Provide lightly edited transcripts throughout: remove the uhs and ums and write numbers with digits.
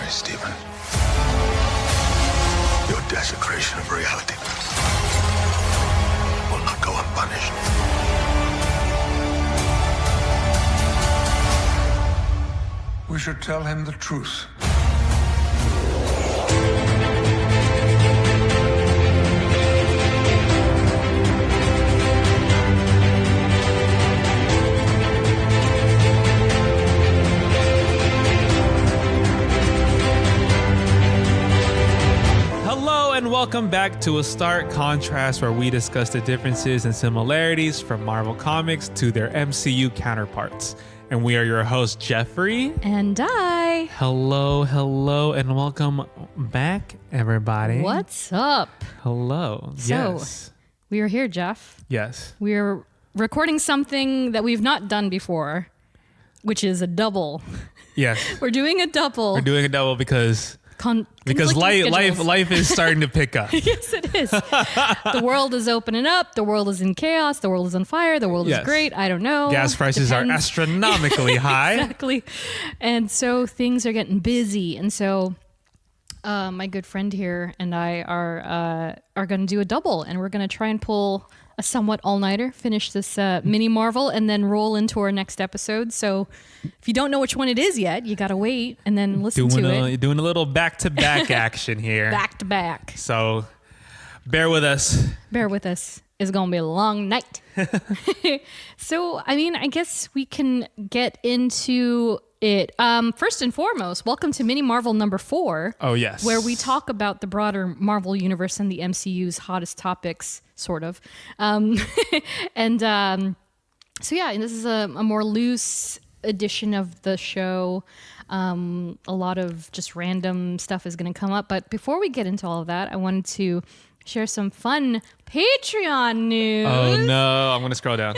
sorry, Stephen. Your desecration of reality will not go unpunished. We should tell him the truth. Hello and welcome back to A Stark Contrast, where we discuss the differences and similarities from Marvel Comics to their MCU counterparts. And we are your hosts, Geoffrey and Dai. Hello, and welcome back, everybody. What's up? Hello. Yes. We are here, Jeff. Yes. We are recording something that we've not done before, which is a double. Yes. We're doing a double. We're doing a double because conflicting life is starting to pick up. Yes, it is. The world is opening up. The world is in chaos. The world is on fire. The world is great. I don't know. Gas prices are astronomically high. Exactly. And so things are getting busy. And so my good friend here and I are going to do a double, and we're going to try and pull a somewhat all-nighter, finish this mini Marvel, and then roll into our next episode. So if you don't know which one it is yet, you got to wait and then listen to it. You're doing a little back-to-back action here. Back-to-back. So bear with us. Bear with us. It's going to be a long night. So, I mean, I guess we can get into it. First and foremost, welcome to Mini Marvel number 4. Oh, yes. Where we talk about the broader Marvel universe and the MCU's hottest topics, sort of. So yeah, and this is a more loose edition of the show. A lot of just random stuff is going to come up. But before we get into all of that, I wanted to share some fun Patreon news. Oh no, I'm going to scroll down.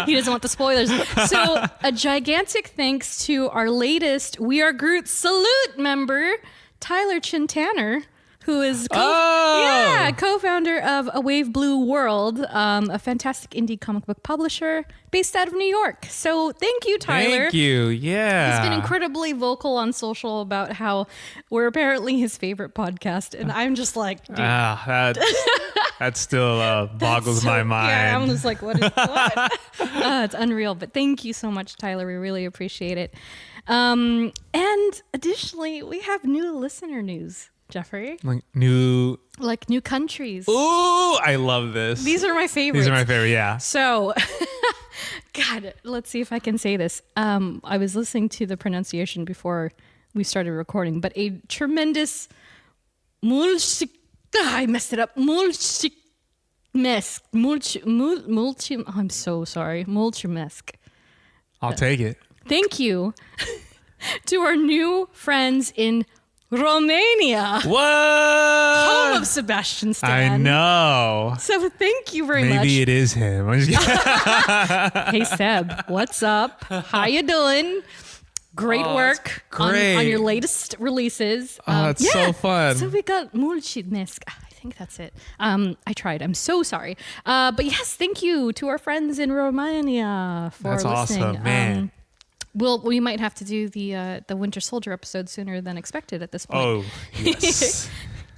He doesn't want the spoilers. So a gigantic thanks to our latest We Are Groot Salute member, Tyler Chintanner, who is co-founder of A Wave Blue World, a fantastic indie comic book publisher based out of New York. So thank you, Tyler. Thank you. Yeah. He's been incredibly vocal on social about how we're apparently his favorite podcast. And I'm just like, dude. That still boggles my mind. Yeah, I'm just like, what? It's unreal. But thank you so much, Tyler. We really appreciate it. And additionally, we have new listener news. Jeffrey? Like new countries. Ooh, I love this. These are my favorites. These are my favorite, yeah. So, God, let's see if I can say this. I was listening to the pronunciation before we started recording, but a tremendous I messed it up. I'm so sorry. Mulchimesk. I'll take it. Thank you to our new friends in Romania. What? Home of Sebastian Stan. I know. So thank you very much. Maybe it is him. I'm just Hey Seb, what's up? How you doing? Great work on your latest releases. It's so fun. So we got Mulchimesk. I think that's it. I tried. I'm so sorry. But yes, thank you to our friends in Romania for listening. That's awesome, man. We might have to do the Winter Soldier episode sooner than expected at this point. Oh, yes.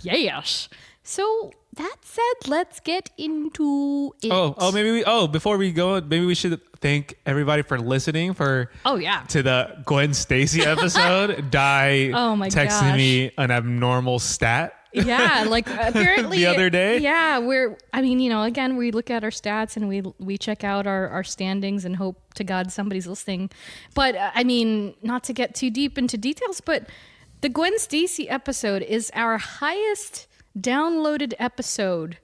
Yes. So that said, let's get into it. Before we go, maybe we should thank everybody for listening to the Gwen Stacy episode. Dai texted me an abnormal stat. Yeah, like apparently the other day. Yeah, again, we look at our stats and we check out our standings and hope to God somebody's listening. But not to get too deep into details, but the Gwen Stacy episode is our highest downloaded episode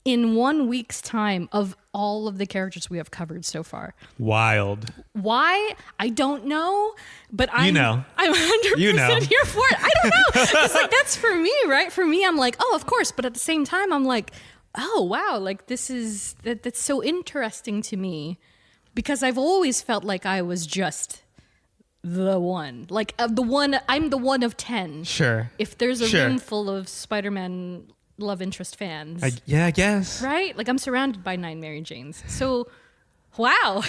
in 1 week's time of all of the characters we have covered so far. Wild. Why? I don't know, but I'm 100% here for it. I don't know. It's like, that's for me, right? For me, I'm like, oh, of course. But at the same time, I'm like, oh, wow. Like, that's so interesting to me because I've always felt like I was just the one. Like, I'm the one of 10. Sure. If there's a room full of Spider-Man love interest fans. I guess. Right? Like, I'm surrounded by 9 Mary Janes. So, wow.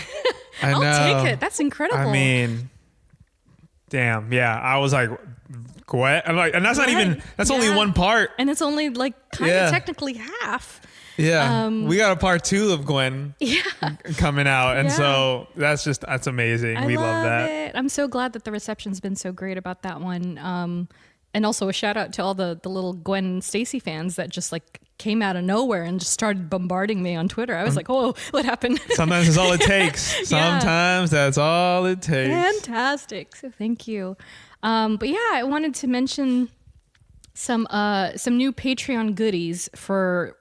I'll take it. That's incredible. I mean, Damn. Yeah. I was like, Gwen. I'm like, and that's not even, that's only one part. And it's only like kind of technically half. Yeah. We got a part 2 of Gwen coming out. And so that's amazing. We love that. It. I'm so glad that the reception's been so great about that one. And also a shout out to all the little Gwen Stacy fans that just like came out of nowhere and just started bombarding me on Twitter. I was like, oh, what happened? Sometimes that's all it takes. Sometimes that's all it takes. Fantastic. So thank you. But yeah, I wanted to mention some new Patreon goodies for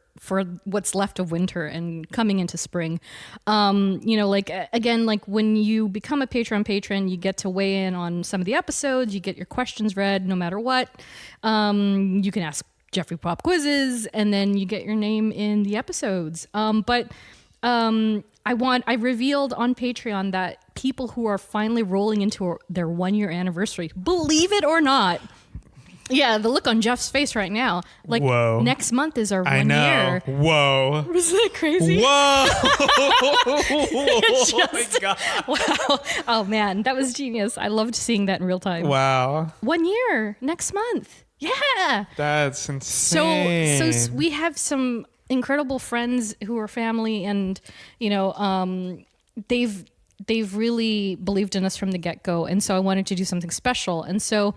what's left of winter and coming into spring. Like again, like when you become a Patreon patron, you get to weigh in on some of the episodes, you get your questions read no matter what. You can ask Geoffrey pop quizzes and then you get your name in the episodes. I revealed on Patreon that people who are finally rolling into their 1-year anniversary, believe it or not. Yeah, the look on Jeff's face right now. Like, whoa. Next month is our 1 year. Whoa. Isn't that crazy? Whoa. Oh my God. Wow. Oh, man, that was genius. I loved seeing that in real time. Wow. 1 year next month. Yeah. That's insane. So we have some incredible friends who are family and, they've really believed in us from the get-go. And so I wanted to do something special. And so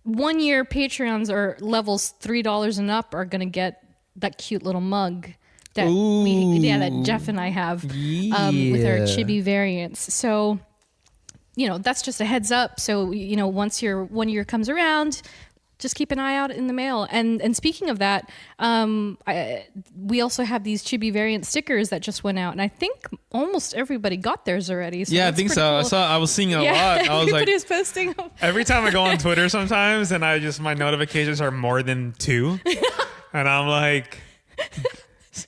1 year Patreons or levels $3 and up are going to get that cute little mug that that Jeff and I have with our chibi variants. So, that's just a heads up. So, once your 1 year comes around, just keep an eye out in the mail. And speaking of that, we also have these chibi variant stickers that just went out, and I think almost everybody got theirs already. So I think so. Cool. I was seeing it a lot. I was everybody was posting them. Every time I go on Twitter sometimes, and my notifications are more than 2, and I'm like,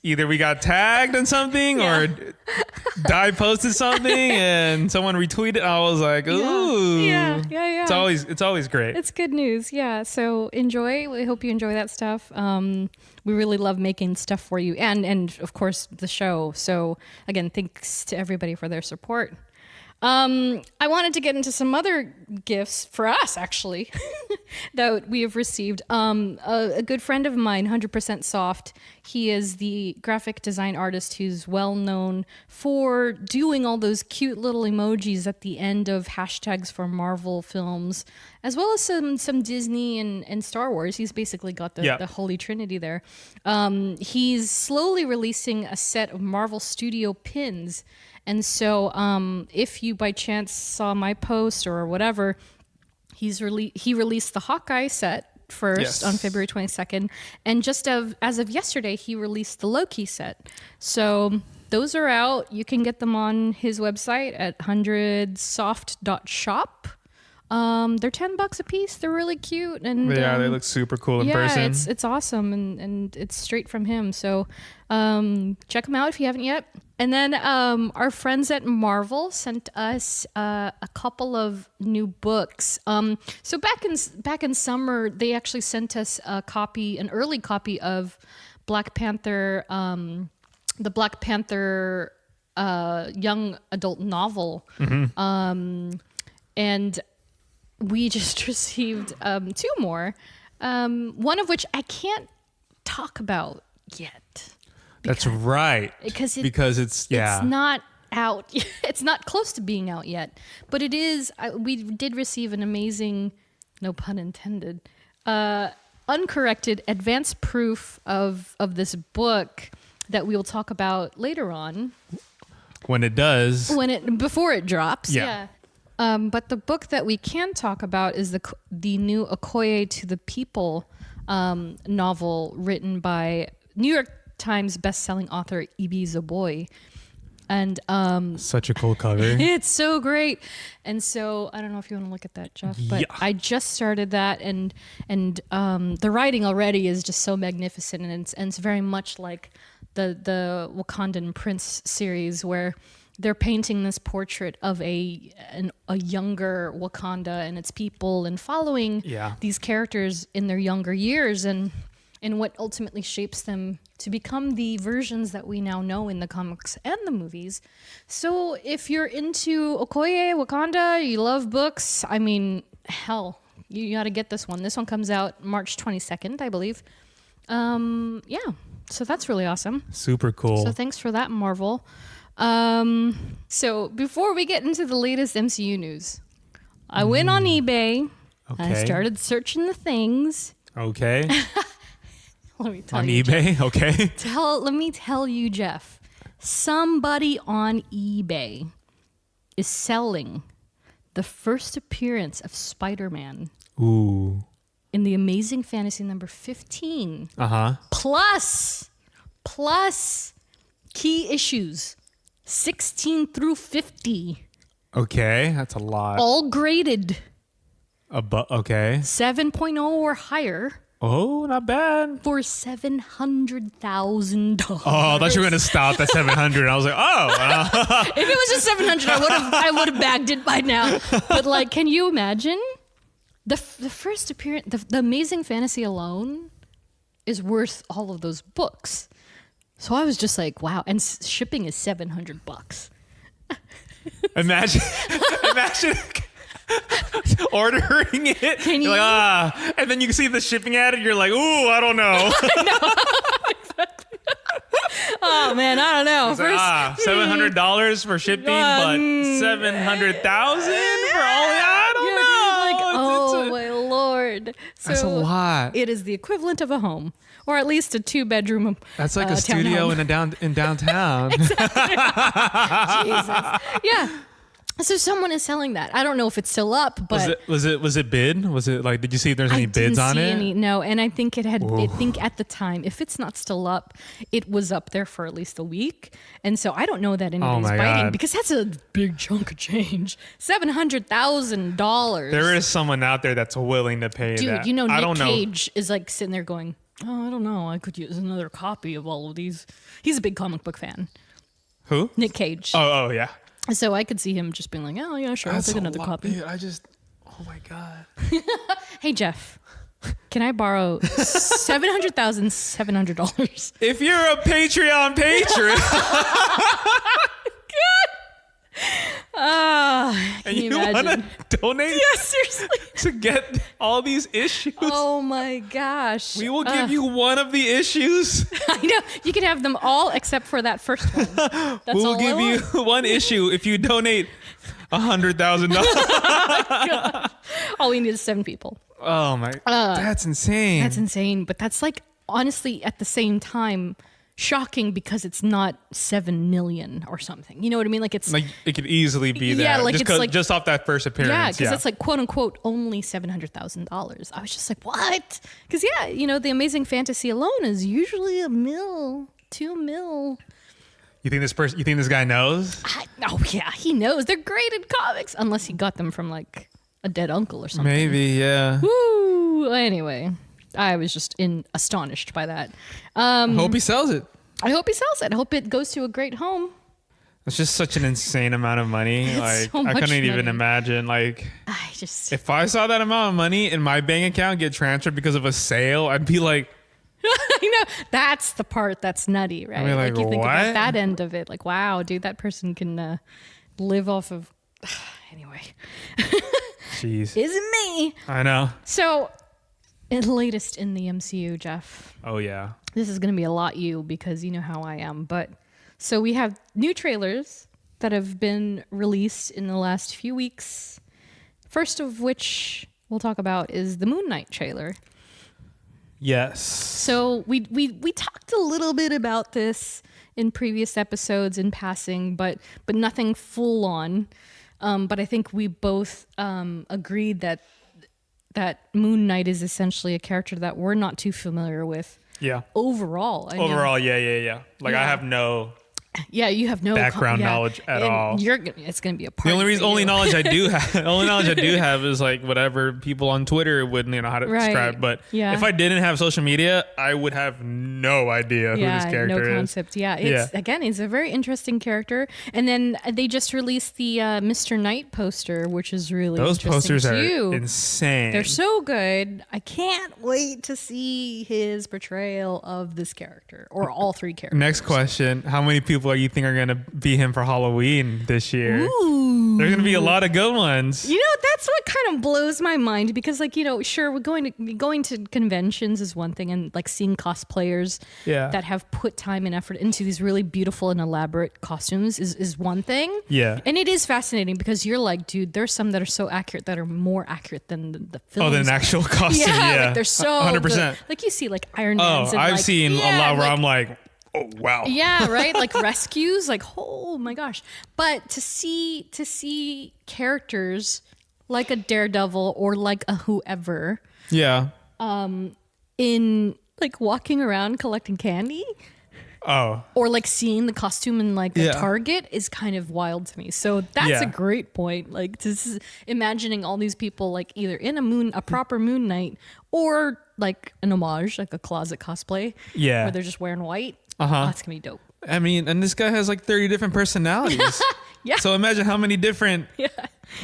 either we got tagged in something or Dai posted something and someone retweeted. I was like, ooh. Yeah. It's always great. It's good news. Yeah. So enjoy. We hope you enjoy that stuff. We really love making stuff for you and of course the show. So again, thanks to everybody for their support. I wanted to get into some other gifts for us, actually, that we have received. A good friend of mine, 100% Soft, he is the graphic design artist who's well known for doing all those cute little emojis at the end of hashtags for Marvel films, as well as some Disney and Star Wars. He's basically got the holy trinity there. He's slowly releasing a set of Marvel Studio pins. And so if you by chance saw my post or whatever, he released the Hawkeye set first on February 22nd. And just as of yesterday, he released the Loki set. So those are out. You can get them on his website at 100soft.shop. They're $10 a piece. They're really cute. And they look super cool in person. It's awesome. And it's straight from him. So check them out if you haven't yet. And then our friends at Marvel sent us a couple of new books. So back in summer, they actually sent us an early copy of Black Panther, the Black Panther young adult novel. Mm-hmm. And we just received 2 more, one of which I can't talk about yet. That's right. Because it's not out. It's not close to being out yet, but it is. We did receive an amazing, no pun intended, uncorrected advance proof of this book that we will talk about later on. When it does. Before it drops. Yeah. But the book that we can talk about is the new Okoye to the People novel written by New York Times best-selling author Ibi Zoboi. And such a cool cover. It's so great. And so I don't know if you want to look at that, Jeff, but I just started that and the writing already is just so magnificent, and it's very much like the Wakandan Prince series, where they're painting this portrait of a younger Wakanda and its people, and following these characters in their younger years and what ultimately shapes them to become the versions that we now know in the comics and the movies. So if you're into Okoye, Wakanda, you love books, I mean, hell, you got to get this one. This one comes out March 22nd, I believe. Yeah, so that's really awesome. Super cool. So thanks for that, Marvel. So before we get into the latest MCU news, I went on eBay. Okay. I started searching the things. Okay. Let me tell on you, eBay. Jeff. Okay. Let me tell you, Jeff. Somebody on eBay is selling the first appearance of Spider-Man Ooh. in the Amazing Fantasy number 15. Plus key issues 16 through 50. Okay, that's a lot. All graded Okay. 7.0 or higher. Oh, not bad. For $700,000. Oh, I thought you were gonna stop at 700. I was like, If it was just 700, I would have bagged it by now. But like, can you imagine the first appearance? The Amazing Fantasy alone is worth all of those books. So I was just like, wow. And shipping is $700. imagine ordering it. Can you? Like, and then you see the shipping ad, and you're like, ooh, I don't know. Oh man, I don't know. It's like, $700 for shipping, but $700,000 for all. I don't know. Like, oh my lord, so that's a lot. It is the equivalent of a home, or at least a 2-bedroom. That's like a studio in downtown. Jesus. Yeah. So someone is selling that. I don't know if it's still up, but was it bid? Was it like? Did you see if there's any bids on it? No, and I think it had. I think at the time, if it's not still up, it was up there for at least a week, and so I don't know that anybody's my biting God. because that's a big chunk of change. $700,000. There is someone out there that's willing to pay Dude, that. you know, I Nick don't Cage is like sitting there going, "Oh, I don't know. I could use another copy of all of these." He's a big comic book fan. Who? Nick Cage. Oh yeah. So I could see him just being like, "Oh yeah, sure, I'll take another copy." Dude, oh my God. Hey Jeff, can I borrow $700,700? If you're a Patreon patron and you want to donate Yeah, seriously. to get all these issues, Oh my gosh. we will give you one of the issues. I know. You can have them all except for that first one. That's We will all give you one issue if you donate $100,000. All we need is 7 people. Oh my, that's insane. That's insane. But that's like, honestly, at the same time, shocking because it's not 7 million or something. You know what I mean? Like it's like it could easily be that. Yeah, like it's like just off that first appearance. yeah, because it's like quote unquote only $700,000. I was just like, what? Because yeah, you know, the Amazing Fantasy alone is usually $1 mil, $2 mil. You think this guy knows? Oh yeah, he knows. They're graded comics, unless he got them from like a dead uncle or something. Maybe, yeah. Woo! Anyway, I was just astonished by that. Hope he sells it. I hope he sells it. I hope it goes to a great home. It's just such an insane amount of money. It's Like so I much couldn't even money. imagine. Like if I saw that amount of money in my bank account get transferred because of a sale, I'd be like, I know that's the part that's nutty, right? I mean, like, you think what? about that end of it, like, wow, dude, that person can live off of. Anyway, jeez, isn't me. I know. So, latest in the MCU, Jeff. Oh yeah. This is going to be a lot you because you know how I am. But so we have new trailers that have been released in the last few weeks. First of which we'll talk about is the Moon Knight trailer. Yes. So we talked a little bit about this in previous episodes in passing, but nothing full on. But I think we both agreed that Moon Knight is essentially a character that we're not too familiar with. Yeah. Overall. I mean, yeah. Like Yeah. I have no Yeah, you have no background knowledge at all. It's going to be a part. The only knowledge I do have is like whatever people on Twitter would how to describe. But if I didn't have social media, I would have no idea who this character is. No concept. Yeah, again, he's a very interesting character. And then they just released the Mr. Knight poster, which is really those posters too. are insane. They're so good. I can't wait to see his portrayal of this character or all three characters. Next question: how many people you think are going to be him for Halloween this year? Ooh. There's going to be a lot of good ones. That's what kind of blows my mind because sure, we're going to conventions is one thing, and like seeing cosplayers that have put time and effort into these really beautiful and elaborate costumes is one thing. Yeah. And it is fascinating because you're like, dude, there's some that are so accurate that are more accurate than the films. Oh, than an actual costume. Yeah. Like they're so 100%. like you see like Iron Man's. Oh, I've seen a lot where I'm like, oh wow. Yeah, right. Like rescues, like oh my gosh. But to see characters like a Daredevil or like a whoever, in like walking around collecting candy. Oh. Or like seeing the costume in like a Target is kind of wild to me. So that's a great point. Like imagining all these people like either in a proper Moon Knight or like an homage, like a closet cosplay. Yeah. Where they're just wearing white. That's gonna be dope. I mean, and this guy has like 30 different personalities. Yeah. So imagine how many different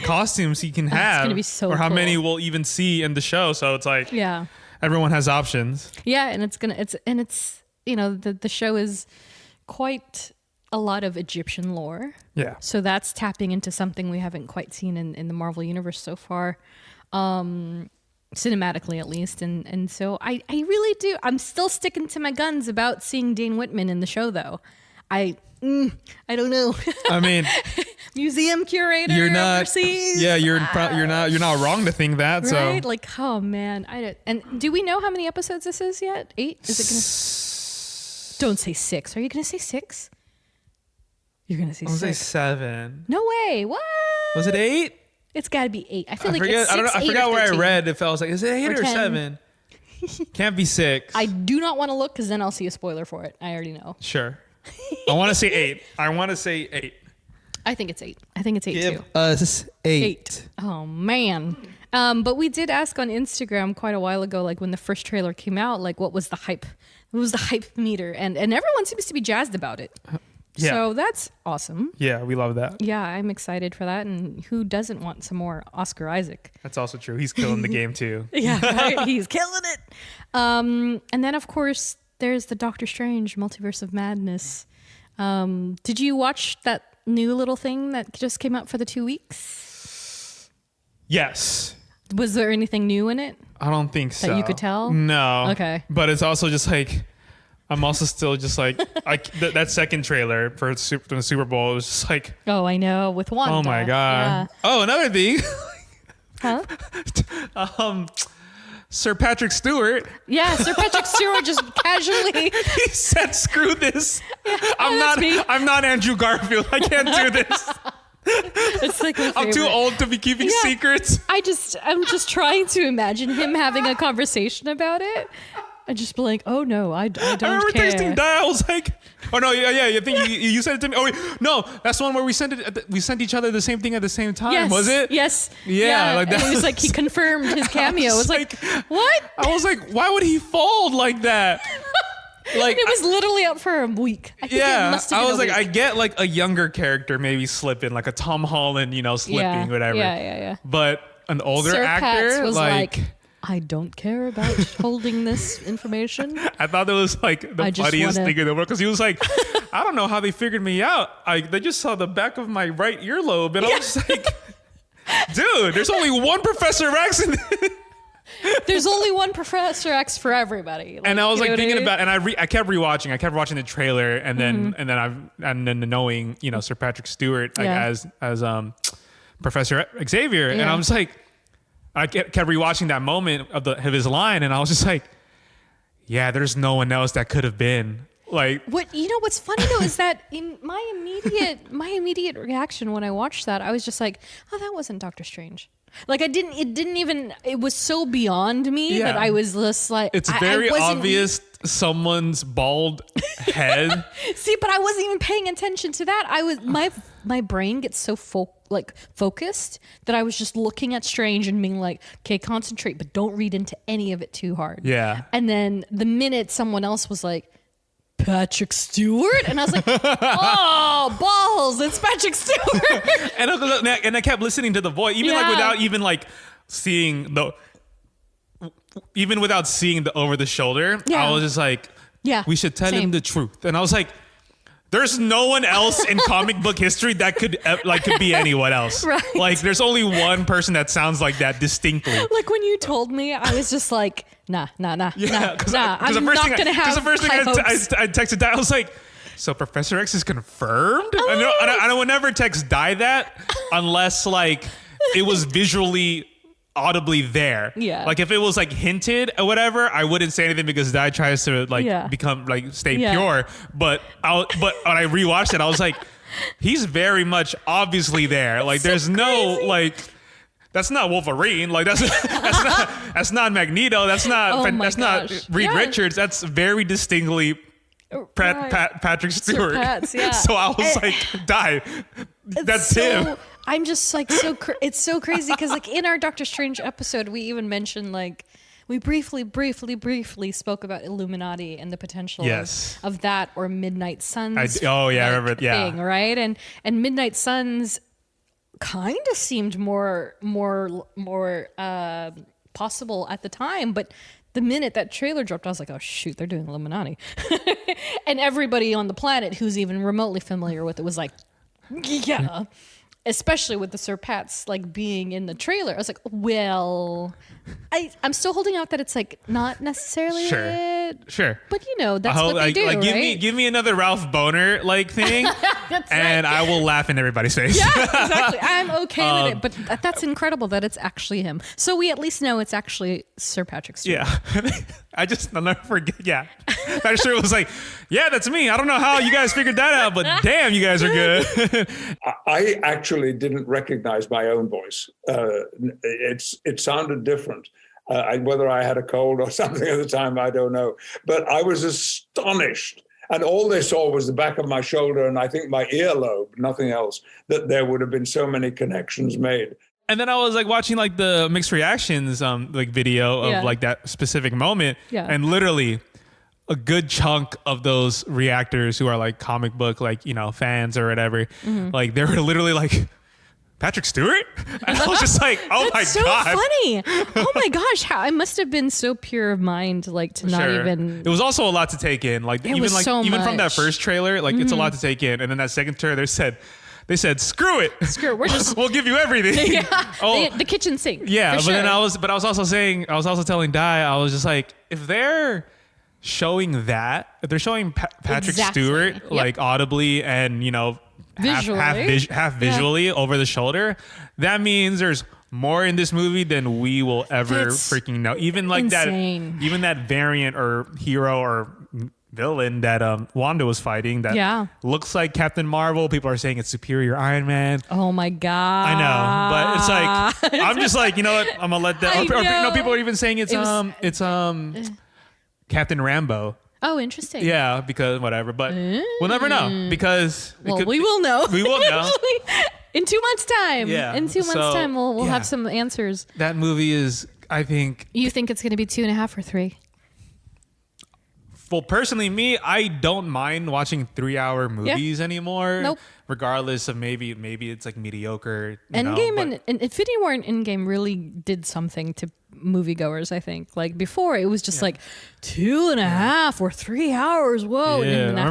costumes he can have. It's gonna be so or how cool. many we'll even see in the show. So it's like everyone has options. Yeah, and it's the show is quite a lot of Egyptian lore. Yeah. So that's tapping into something we haven't quite seen in the Marvel universe so far. Cinematically at least, and so I really do. I'm still sticking to my guns about seeing Dane Whitman in the show, though. I don't know. I mean, museum curator. You're not. Overseas. Yeah, you're not wrong to think that. Right? So like, oh man, and do we know how many episodes this is yet? 8? Is it gonna? Don't say 6. Are you gonna say 6? You're gonna say 6. I'll say 7. No way. What? Was it 8? It's got to be 8. I feel it's 6, I forgot where I read. If I was like, is it 8 or 7? Can't be 6. I do not want to look because then I'll see a spoiler for it. I already know. Sure. I want to say 8. I think it's 8. I think it's 8 Give too. us 8. Oh man. But we did ask on Instagram quite a while ago, like when the first trailer came out, like what was the hype? What was the hype meter? And everyone seems to be jazzed about it. Yeah. So that's awesome. Yeah, we love that. Yeah, I'm excited for that. And who doesn't want some more Oscar Isaac? That's also true. He's killing the game too. Yeah, right. He's killing it. And then of course there's the Doctor Strange Multiverse of Madness. Did you watch that new little thing that just came out for the 2 weeks? Yes. Was there anything new in it? I don't think so. That you could tell? No. Okay. But it's also just like, I'm also still just like, that second trailer for the Super Bowl was just like. Oh, I know. With Wanda. Oh my God. Yeah. Oh, another thing. Huh? Sir Patrick Stewart. Yeah, Sir Patrick Stewart just casually. He said, "Screw this. Yeah, I'm not Andrew Garfield. I can't do this." It's like I'm too old to be keeping secrets. I'm just trying to imagine him having a conversation about it. And just be like, oh no, I don't care. I remember texting Dai. I was like, oh no, yeah. I think you sent it to me. Oh wait, no, that's the one where we sent each other the same thing at the same time. Yes, was it? Yes. Yeah. Like that. And it was like he confirmed his cameo. I was like, what? I was like, why would he fold like that? Like it was literally up for a week. I think it must have been I was like, week. I get like a younger character maybe slipping, like a Tom Holland, slipping, whatever. Yeah. But an older Sir actor Pats was like I don't care about holding this information. I thought that was like the funniest thing in the world because he was like, I don't know how they figured me out. They just saw the back of my right earlobe, and I was like, dude, there's only one Professor X in this. There's only one Professor X for everybody. Like, and I was like thinking about, and I kept rewatching. I kept watching the trailer, and then and then knowing Sir Patrick Stewart as Professor Xavier, and I was like. I kept rewatching that moment of his line, and I was just like, "Yeah, there's no one else that could have been like." What's funny though is that in my immediate reaction when I watched that, I was just like, "Oh, that wasn't Doctor Strange." Like it was so beyond me that I was just like, it's very obvious someone's bald head. See, but I wasn't even paying attention to that. I was my brain gets so focused that I was just looking at Strange and being like, okay, concentrate, but don't read into any of it too hard. Yeah. And then the minute someone else was like, Patrick Stewart, and I was like, oh balls, it's Patrick Stewart. and I kept listening to the voice, even like without even like seeing the. Even without seeing the over the shoulder, I was just like, we should tell him the truth. And I was like, there's no one else in comic book history that could be anyone else. Right. Like there's only one person that sounds like that distinctly. Like when you told me, I was just like, nah. I'm not gonna have Because the first thing I texted Di, I was like, so Professor X is confirmed? And I would never text Di that unless like it was visually audibly there. Yeah. Like if it was like hinted or whatever, I wouldn't say anything because Dai tries to like become like stay pure. But when I rewatched it, I was like, he's very much obviously there. Like there's no like that's not Wolverine. Like that's not Magneto. That's not not Reed Richards. That's very distinctly Patrick Stewart. So I was like, Dai, that's him. I'm just like it's so crazy because like in our Doctor Strange episode we even mentioned like we briefly spoke about Illuminati and the potential of that or Midnight Suns. I remember thing, right? And Midnight Suns kind of seemed more possible at the time, but the minute that trailer dropped, I was like, oh shoot, they're doing Illuminati. And everybody on the planet who's even remotely familiar with it was like, yeah. Especially with the Sir Pats like being in the trailer. I was like, well, I'm still holding out that it's like not necessarily it. Sure. But you know, that's what they do, right? Give me another Ralph Boner like thing and I will laff in everybody's face. Yeah, exactly. I'm okay with it. But that's incredible that it's actually him. So we at least know it's actually Sir Patrick Stewart. Yeah. I'll never forget. Yeah. Patrick Stewart was like, yeah, that's me. I don't know how you guys figured that out, but damn, you guys are good. I actually didn't recognize my own voice. It sounded different. Whether I had a cold or something at the time, I don't know. But I was astonished. And all they saw was the back of my shoulder and I think my earlobe, nothing else, that there would have been so many connections made. And then I was like watching like the mixed reactions like video of like that specific moment. Yeah. And literally a good chunk of those reactors who are like comic book, like, you know, fans or whatever, like they were literally like, Patrick Stewart? And I was just like, oh my God. So funny. Oh my gosh. I must have been so pure of mind, like to not even. It was also a lot to take in. Like even from that first trailer, like it's a lot to take in. And then that second trailer, they said, screw it. We'll give you everything. Yeah. The kitchen sink. Yeah. But then I was also telling Di, I was just like, if they're showing Patrick Stewart like audibly and, you know, half visually over the shoulder, that means there's more in this movie than we will ever freaking know. Even like insane. that variant or hero or villain that Wanda was fighting that looks like Captain Marvel. People are saying it's superior Iron Man. Oh my God. I know, but it's like I'm just like, you know what? I'm gonna let that. No, people are even saying it's Captain Rambo. Oh, interesting. Yeah, because whatever, but we'll never know because we will know. We will know in 2 months' time. Yeah, in 2 months' time, we'll have some answers. That movie is, I think. You think it's going to be 2.5 or 3? Well, personally, I don't mind watching 3-hour movies anymore. Nope. Regardless of maybe it's like mediocre. Endgame and Infinity War and Endgame really did something to moviegoers, I think. Like before, it was just like 2.5 or 3 hours. Whoa! Yeah. And I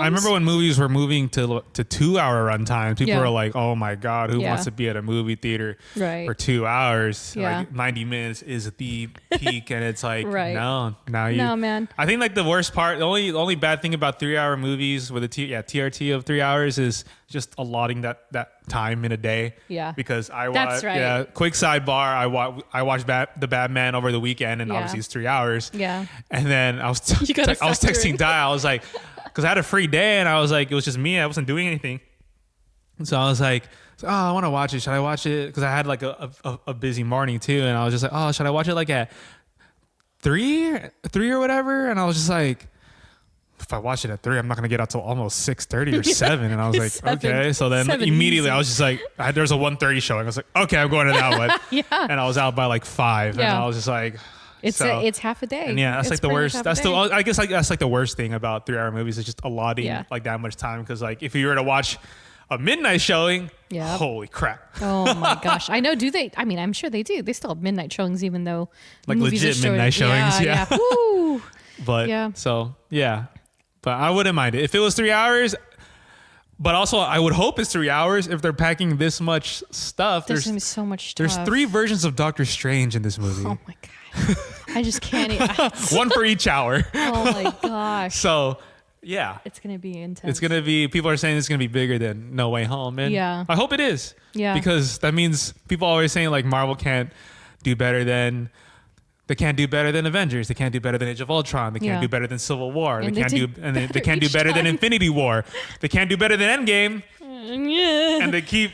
remember when movies were moving to 2-hour runtime. People were like, "Oh my God, who wants to be at a movie theater for 2 hours? Yeah. Like 90 minutes is the peak." And it's like, no, man. I think like the worst part, the only bad thing about 3-hour movies with a TRT of 3 hours is just allotting that time in a day. Yeah. Because I watch. Yeah. Quick sidebar. I watched the Batman over the weekend, and obviously it's 3 hours. Yeah. And then I was texting Di. I was like, because I had a free day, and I was like, it was just me. I wasn't doing anything. So I was like, oh, I want to watch it. Should I watch it? Because I had like a busy morning too, and I was just like, oh, should I watch it like at 3 or whatever, and I was just like, if I watch it at 3, I'm not gonna get out till almost 6:30 or 7. And I was like, 7. okay. So then 7 immediately easy. I was just like, there's a 1:30 showing. I was like, okay, I'm going to that one. Yeah. And I was out by like 5, and Yeah. I was just like, It's it's half a day. and yeah, that's It's like the pretty much worst. half a That's day. I guess like that's like the worst thing about 3-hour movies is just allotting like that much time. Because like if you were to watch a midnight showing, Yeah. holy crap. Oh my gosh. I know. Do they? I mean, I'm sure they do. They still have midnight showings, even though Like movies legit are showing, midnight showings, yeah. Woo. But Yeah. so yeah, but I wouldn't mind it if it was 3 hours. But also, I would hope it's 3 hours if they're packing this much stuff. There's gonna be so much stuff. There's 3 versions of Doctor Strange in this movie. Oh my god. I just can't. One for each hour. Oh my gosh. So yeah, It's gonna be intense. it's gonna be. People are saying it's gonna be bigger than No Way Home, and Yeah. I hope it is. Yeah. Because that means people are always saying like Marvel can't do better than. They can't do better than Avengers. They can't do better than Age of Ultron. They can't Yeah. do better than Civil War. And they they can't do did and they better can't do each better than time. Infinity War. They can't do better than Endgame. Yeah. And they keep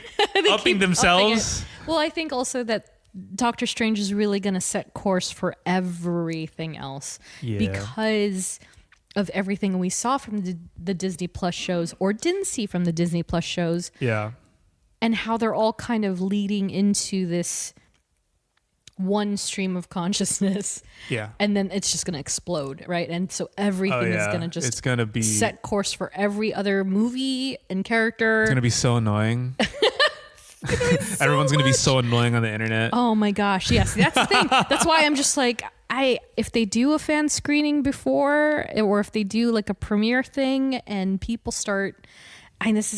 upping Keep themselves. upping it. Well, I think also that Doctor Strange is really going to set course for everything else Yeah. because of everything we saw from the Disney Plus shows or didn't see from the Disney Plus shows, Yeah. and how they're all kind of leading into this one stream of consciousness. Yeah. And then it's just going to explode, right? And so everything is going to just it's gonna be set course for every other movie and character. It's gonna be so annoying. Everyone's gonna be so annoying on the internet. Oh my gosh, yes, that's the thing. That's why I'm just like, if they do a fan screening before, or if they do like a premiere thing, and people start, and this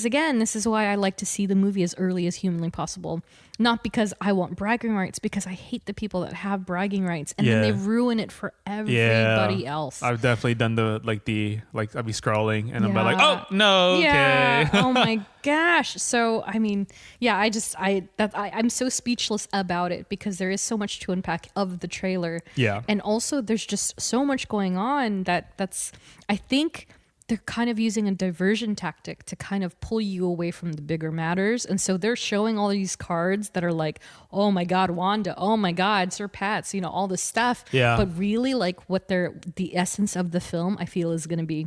is why I like to see the movie as early as humanly possible. Not because I want bragging rights, because I hate the people that have bragging rights, and then they ruin it for everybody else. I've definitely done I'll be scrolling and I'm Yeah. like, oh no, Yeah. okay. Oh my gosh. So I mean, yeah, I'm so speechless about it because there is so much to unpack of the trailer. Yeah. And also there's just so much going on that's I think they're kind of using a diversion tactic to kind of pull you away from the bigger matters. And so they're showing all these cards that are like, oh my God, Wanda, oh my God, Sir Pat's, all this stuff. Yeah. But really like the essence of the film, I feel is going to be,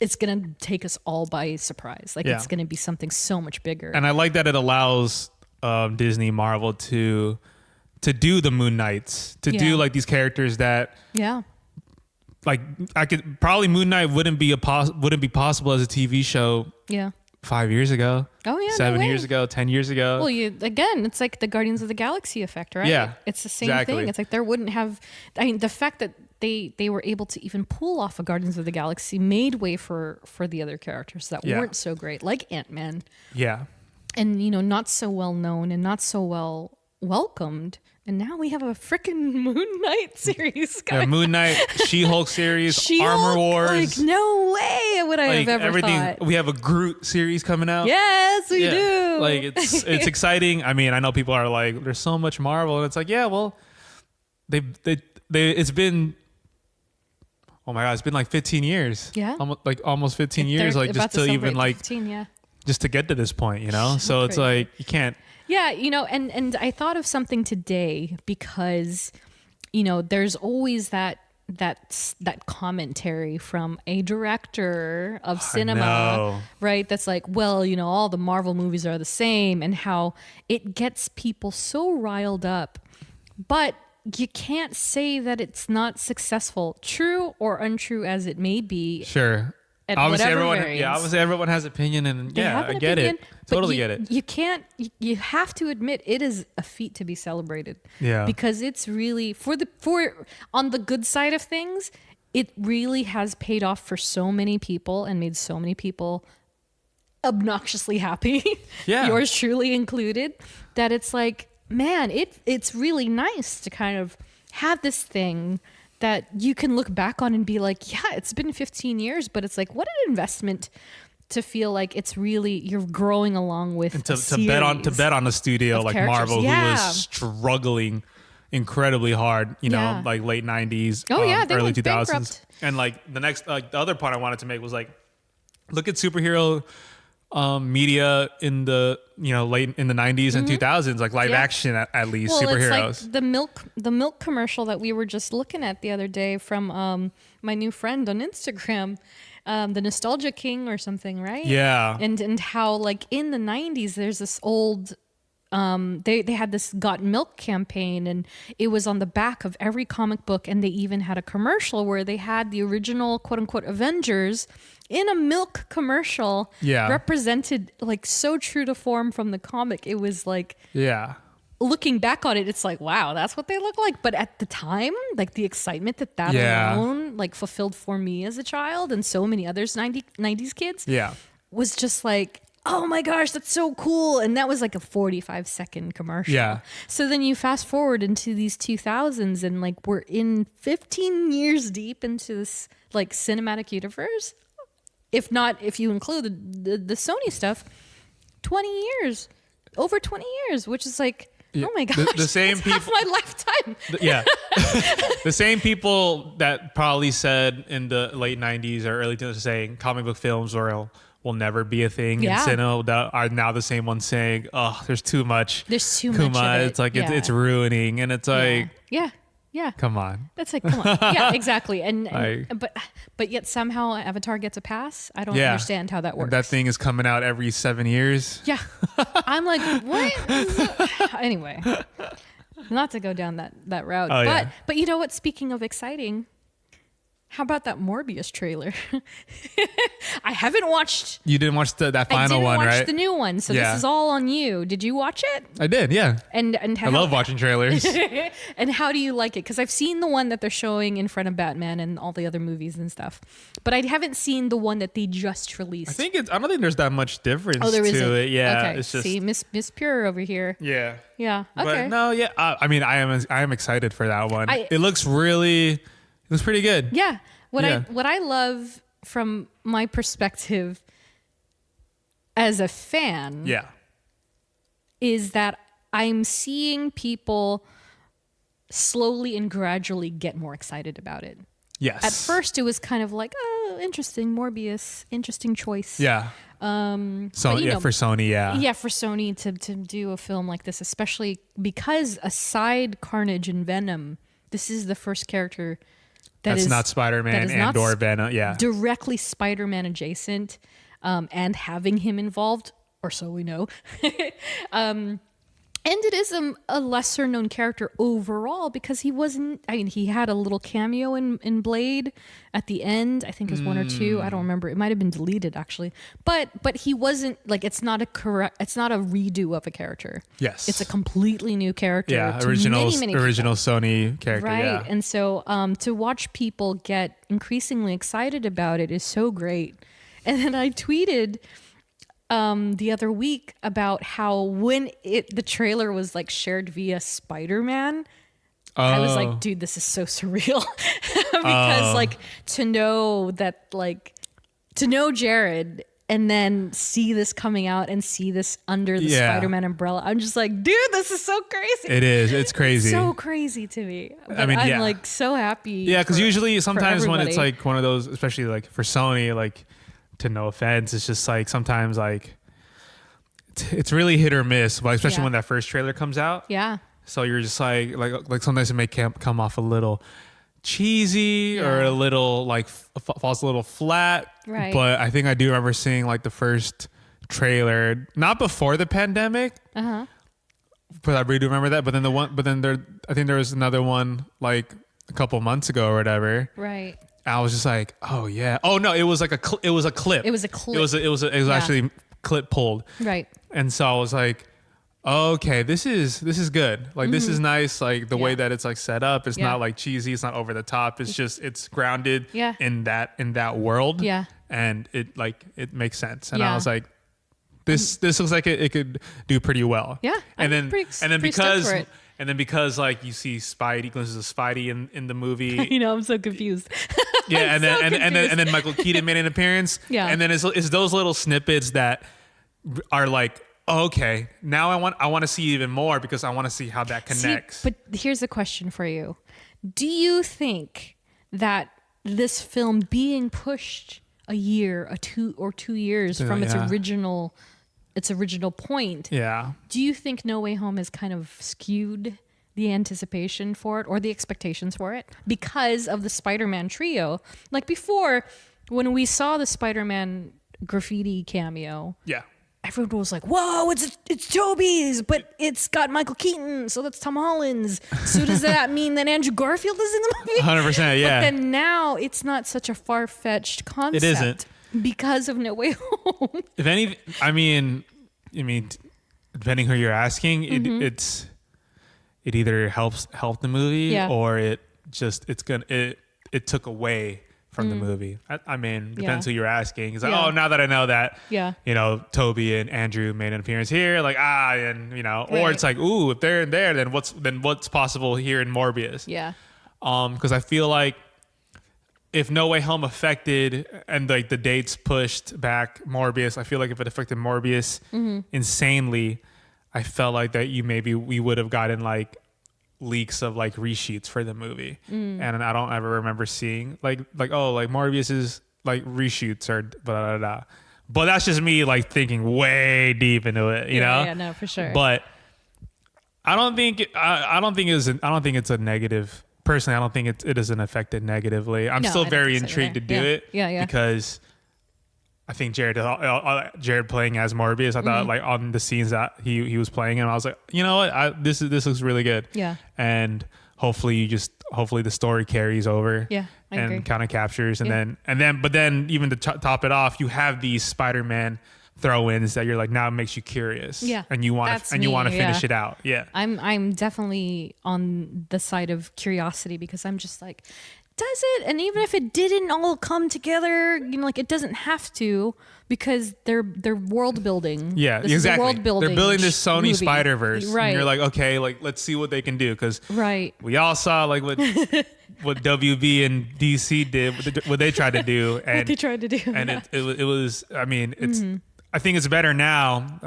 it's going to take us all by surprise. Like it's going to be something so much bigger. And I like that it allows Disney Marvel to do the Moon Knights, to do like these characters that like Moon Knight wouldn't be possible as a TV show 5 years ago. Oh yeah, 7 no way. years ago, 10 years ago. Well, it's like the Guardians of the Galaxy effect, right? Yeah, it's the same exactly. thing. It's like there wouldn't have. I mean, the fact that they were able to even pull off a Guardians of the Galaxy made way for the other characters that weren't so great, like Ant-Man. Yeah, and not so well known and not so well welcomed. And now we have a freaking Moon Knight series. Moon Knight, She-Hulk series, She-Hulk, Armor Wars. Like, no way would I have ever thought. We have a Groot series coming out. Yes, we do. Like it's exciting. I mean, I know people are like, there's so much Marvel, and it's like, yeah, well, it's been. Oh my God, it's been like 15 years. Yeah. Almost 15 years, like just to even like 15, just to get to this point, So it's like you can't. Yeah, and I thought of something today because, there's always that commentary from a director of cinema, right? That's like, well, all the Marvel movies are the same, and how it gets people so riled up, but you can't say that it's not successful, true or untrue as it may be. Sure. Obviously, everyone has opinion, and I get it. Totally get it. You can't. You have to admit it is a feat to be celebrated. Yeah. Because it's really for on the good side of things, it really has paid off for so many people and made so many people obnoxiously happy. Yeah. Yours truly included. That it's like, man, it's really nice to kind of have this thing that you can look back on and be like, yeah, it's been 15 years, but it's like, what an investment to feel like it's really, you're growing along with and to bet on a studio like characters. Marvel, who was struggling incredibly hard, like late 90s, they early went 2000s. bankrupt. And like the other point I wanted to make was like, look at superhero media in the late in the 90s and 2000s, like live action at least, superheroes. It's like the milk commercial that we were just looking at the other day from my new friend on Instagram, the Nostalgia King or something, right? Yeah. And how like in the 90s there's this old they had this Got Milk campaign, and it was on the back of every comic book, and they even had a commercial where they had the original quote unquote Avengers in a milk commercial, represented like so true to form from the comic. It was like, looking back on it, it's like, wow, that's what they look like. But at the time, like the excitement that alone like fulfilled for me as a child and so many others 90s kids was just like, oh my gosh, that's so cool. And that was like a 45-second commercial. Yeah. So then you fast forward into these 2000s, and like we're in 15 years deep into this like cinematic universe. If you include the Sony stuff, 20 years, over 20 years, which is like, oh my gosh, the same people, half my lifetime. The same people that probably said in the late 90s or early 2000s saying comic book films will never be a thing in cinema that are now the same ones saying, oh, there's too much. There's too much of it. It's like it's ruining, and it's like yeah. Come on. That's like, come on. Yeah, exactly. And but yet somehow Avatar gets a pass. I don't understand how that works. And that thing is coming out every 7 years. Yeah. I'm like, what? Anyway, not to go down that route. But you know what? Speaking of exciting, how about that Morbius trailer? I haven't watched. You didn't watch that final one, right? I didn't watch the new one, so this is all on you. Did you watch it? I did, yeah. And I love watching trailers. And how do you like it? Because I've seen the one that they're showing in front of Batman and all the other movies and stuff, but I haven't seen the one that they just released. I don't think there's that much difference to it. Yeah, okay. It's just, see, Miss Pure over here. Yeah. Yeah. Okay. But no, yeah. I mean, I am excited for that one. It looks pretty good. Yeah. What I love from my perspective as a fan is that I'm seeing people slowly and gradually get more excited about it. Yes. At first it was kind of like, oh, interesting, Morbius, interesting choice. Yeah. For Sony, Yeah, for Sony to do a film like this, especially because aside Carnage and Venom, this is the first character that's not Spider-Man and/or Venom. Yeah, directly Spider-Man adjacent, and having him involved, or so we know. And it is a lesser known character overall because he wasn't. I mean, he had a little cameo in Blade at the end. I think it was one or two. I don't remember. It might have been deleted actually. But he wasn't like it's not a redo of a character. Yes, it's a completely new character. Yeah, original Sony character. Right, yeah. And so to watch people get increasingly excited about it is so great. And then I tweeted the other week about how when the trailer was like shared via Spider-Man, I was like, dude, this is so surreal. Because like to know Jared and then see this coming out and see this under the Spider-Man umbrella, I'm just like, dude, this is so crazy. It is. It's crazy. So crazy to me. But I'm like so happy. Yeah, because usually sometimes when it's like one of those, especially like for Sony, like to no offense, it's just like sometimes like it's really hit or miss, but especially when that first trailer comes out. Yeah. So you're just like sometimes it may come off a little cheesy or a little like falls a little flat. Right. But I think I do remember seeing like the first trailer, not before the pandemic. But I really do remember that. But then I think there was another one like a couple months ago or whatever. Right. I was just like, oh yeah. Oh no, it was like it was a clip. It was a clip. It was actually clip pulled. Right. And so I was like, okay, this is good. Like this is nice. Like the way that it's like set up. It's not like cheesy. It's not over the top. It's just it's grounded in that world. Yeah. And it makes sense. And I was like, this looks like it could do pretty well. Yeah. And then because like you see Spidey, glimpses of Spidey in the movie. You know, I'm so confused. Yeah, and then Michael Keaton made an appearance. Yeah. And then it's those little snippets that are like, okay, now I want to see even more because I want to see how that connects. But here's a question for you. Do you think that this film being pushed a year, 2 years from its original point. Yeah. Do you think No Way Home has kind of skewed the anticipation for it or the expectations for it because of the Spider-Man trio? Like before, when we saw the Spider-Man graffiti cameo, everyone was like, whoa, it's Tobey's, but it's got Michael Keaton, so that's Tom Holland's. So does that mean that Andrew Garfield is in the movie? 100%, yeah. But then now it's not such a far-fetched concept. It isn't. Because of No Way Home. If any, I mean, depending who you're asking, it either help the movie or it took away from the movie. I mean, depends who you're asking. It's like, oh, now that I know that, Toby and Andrew made an appearance here, like or it's like, ooh, if they're in there, then what's possible here in Morbius? Yeah. Because I feel like if No Way Home affected and like the dates pushed back Morbius, I feel like if it affected Morbius insanely, I felt like that we would have gotten like leaks of like reshoots for the movie, and I don't ever remember seeing like Morbius is like reshoots or blah, blah, blah. But that's just me like thinking way deep into it, you know? Yeah, no, for sure. But I don't think it's a negative. Personally, I don't think it isn't affected negatively. I'm still very intrigued to do it. Yeah. Because I think Jared playing as Morbius, I thought like on the scenes that he was playing him, I was like, you know what, this looks really good. Yeah. And hopefully the story carries over. Yeah, I agree. And kind of captures, but then even to top it off, you have these Spider-Man throw-ins that you're like, now it makes you curious. Yeah. And you want to finish it out. Yeah. I'm definitely on the side of curiosity because I'm just like, does it? And even if it didn't all come together, like it doesn't have to because they're world building. Yeah, this exactly. Is a world building. They're building this Sony movie. Spider-Verse. Right. And you're like, okay, like let's see what they can do because we all saw like what WB and DC did, what they tried to do, and what they tried to do, and it was. I mean, it's. I think it's better now,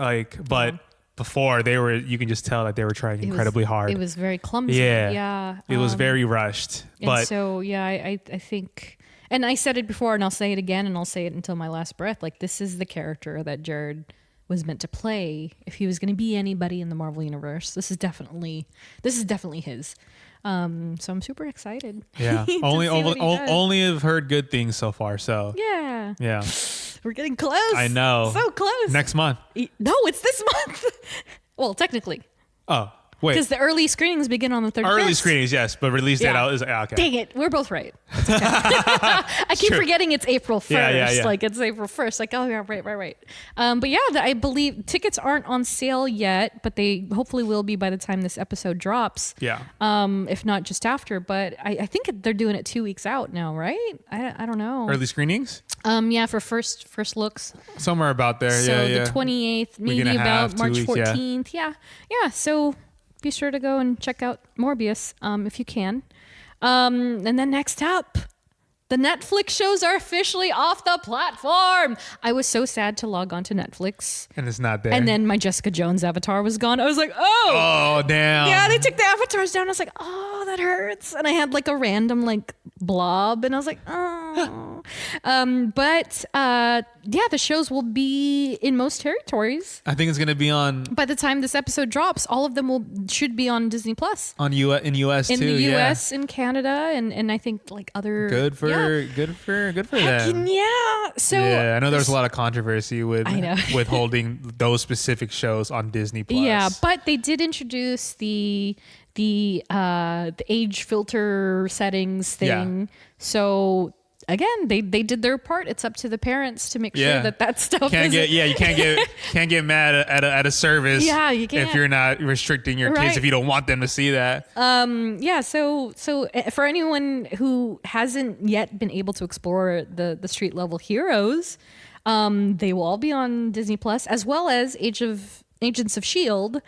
but. Before you can just tell that they were trying incredibly hard. It was very clumsy. Yeah. It was very rushed. But so, I think, and I said it before and I'll say it again and I'll say it until my last breath. Like this is the character that Jared was meant to play. If he was going to be anybody in the Marvel universe, this is definitely his. So I'm super excited. Yeah. only have heard good things so far. So yeah. We're getting close. I know. So close. Next month. No, it's this month. Well, technically. Oh, wait. Because the early screenings begin on the 31st. Early screenings, yes, but release date out is okay. Dang it. We're both right. Okay. I keep forgetting it's April 1st. Yeah. Like it's April 1st. Like, oh, yeah, right. But yeah, I believe tickets aren't on sale yet, but they hopefully will be by the time this episode drops. Yeah. If not just after. But I think they're doing it 2 weeks out now, right? I don't know. Early screenings? Yeah, for first looks. Somewhere about there. So the 28th, maybe about March 14th. Yeah. So be sure to go and check out Morbius if you can. And then next up, the Netflix shows are officially off the platform. I was so sad to log on to Netflix. And it's not there. And then my Jessica Jones avatar was gone. I was like, oh, damn. Yeah, they took the avatars down. I was like, oh, that hurts. And I had like a random like blob. And I was like, oh. But the shows will be in most territories. I think it's going to be on... By the time this episode drops, all of them should be on Disney+. In US too, in the US, in Canada, and I think like other... Good for them. Yeah. So I know there's a lot of controversy with holding those specific shows on Disney+. Yeah, but they did introduce the age filter settings thing. Yeah. So again, they did their part. It's up to the parents to make sure that stuff you can't get mad at a service. Yeah, you can't. If you're not restricting your kids if you don't want them to see that. So for anyone who hasn't yet been able to explore the street level heroes, they will all be on Disney Plus as well as Agents of S.H.I.E.L.D.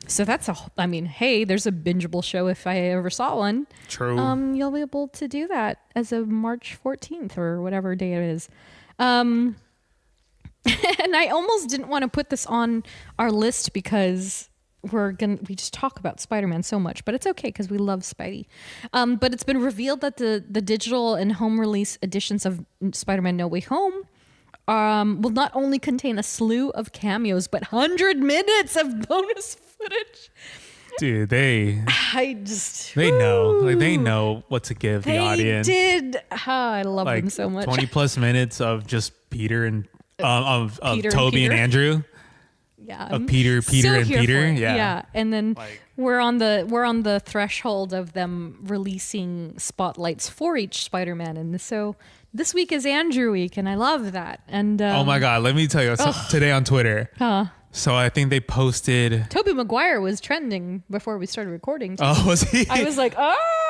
So that's hey, there's a bingeable show if I ever saw one. True. You'll be able to do that as of March 14th or whatever day it is. And I almost didn't want to put this on our list because we just talk about Spider-Man so much, but it's okay because we love Spidey. But it's been revealed that the digital and home release editions of Spider-Man No Way Home will not only contain a slew of cameos, but 100 minutes of bonus footage. Dude, they know. Like, they know what to give the audience. They did. I love them so much. 20 plus minutes of just Peter and of Peter Toby and Andrew. Yeah, of Peter so and Peter. Yeah, and then we're on the threshold of them releasing spotlights for each Spider-Man, and so this week is Andrew week, and I love that. And oh my God, let me tell you, today on Twitter. So I think they posted. Tobey Maguire was trending before we started recording. Oh, was he? I was like,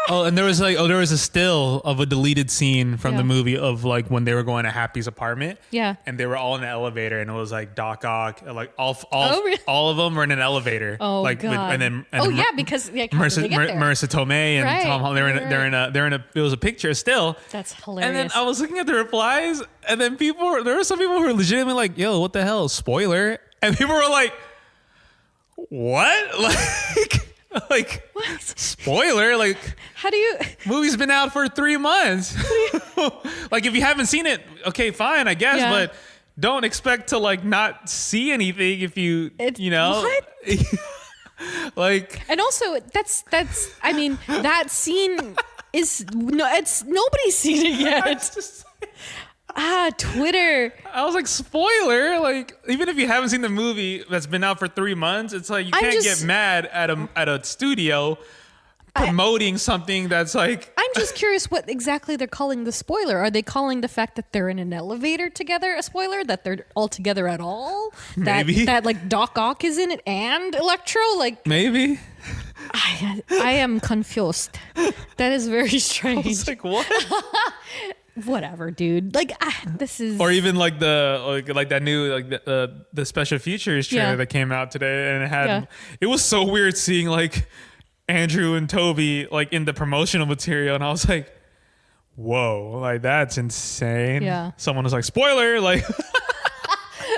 Oh, and there was a still of a deleted scene from the movie of like when they were going to Happy's apartment. Yeah. And they were all in the elevator, and it was like Doc Ock, like all really? all of them were in an elevator. Oh, like God. because Marissa Tomei and right. Tom Holland, they're in a it was a picture still. That's hilarious. And then I was looking at the replies, and then there were some people who were legitimately like, "Yo, what the hell? Spoiler." And people were like, "What?" Like what? Spoiler? Like, how do you? Movie's been out for 3 months. Like, if you haven't seen it, okay, fine, I guess. Yeah. But don't expect to like not see anything if you What? Like, and also that's I mean that scene is nobody's seen it yet. Twitter. I was like, spoiler. Like, even if you haven't seen the movie that's been out for 3 months, it's like you can't get mad at a studio promoting something that's like. I'm just curious what exactly they're calling the spoiler. Are they calling the fact that they're in an elevator together a spoiler? That they're all together at all? Maybe. That like Doc Ock is in it and Electro? Like, maybe. I am confused. That is very strange. I was like, what? Whatever, dude. Like, this is. Or even like that new the special features trailer that came out today, and it had it was so weird seeing like Andrew and Toby like in the promotional material, and I was like, whoa, like that's insane. Yeah. Someone was like, spoiler, like.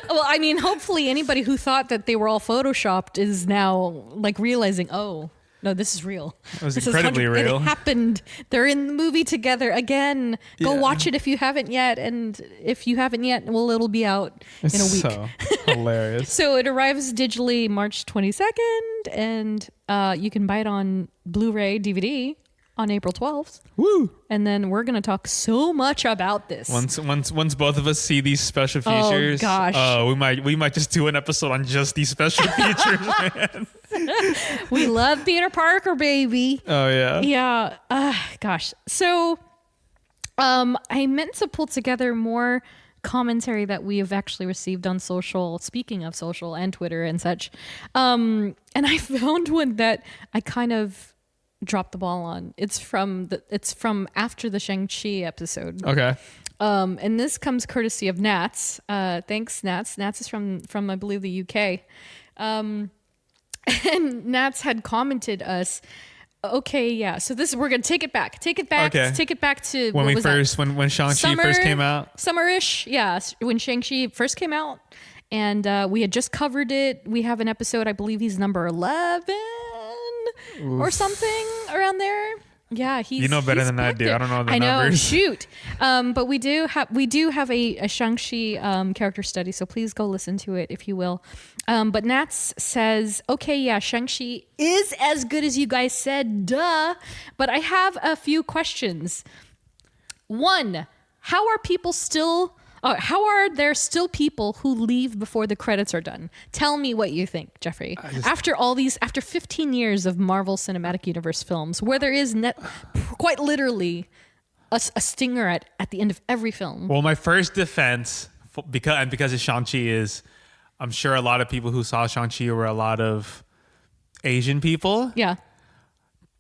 Well, I mean, hopefully anybody who thought that they were all photoshopped is now like realizing, oh. No, this is real. It was incredibly real. It happened. They're in the movie together again. Go watch it if you haven't yet. And if you haven't yet, well, it'll be out in a week. So hilarious. So it arrives digitally March 22nd, and you can buy it on Blu-ray DVD on April 12th. Woo! And then we're going to talk so much about this. Once both of us see these special features, oh gosh, we might just do an episode on just these special features, man. We love Peter Parker, baby. Oh yeah. Yeah. Gosh. So, I meant to pull together more commentary that we have actually received on social. Speaking of social and Twitter and such, and I found one that I kind of dropped the ball on. It's from after the Shang-Chi episode. Okay. And this comes courtesy of Nats. Thanks, Nats. Nats is from I believe the UK. And Nats had commented us. Okay, yeah. So we're gonna take it back. Take it back. Okay. Take it back to when Shang-Chi first came out. Summerish, yeah. When Shang-Chi first came out, and we had just covered it. We have an episode. I believe he's number 11 or something around there. Yeah, he's. You know better than I do. I don't know the numbers. I know. Shoot, but we do have a Shang-Chi character study. So please go listen to it if you will. But Nats says, okay, yeah, Shang-Chi is as good as you guys said, duh. But I have a few questions. One, how are there still people who leave before the credits are done? Tell me what you think, Geoffrey. After 15 years of Marvel Cinematic Universe films, where there is quite literally a stinger at the end of every film. Well, my first defense, because it's Shang-Chi, is I'm sure a lot of people who saw Shang-Chi were a lot of Asian people. Yeah.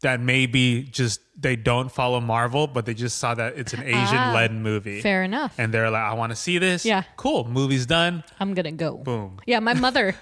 That maybe just they don't follow Marvel, but they just saw that it's an Asian-led movie. Fair enough. And they're like, I want to see this. Yeah. Cool. Movie's done. I'm gonna go. Boom. Yeah, my mother's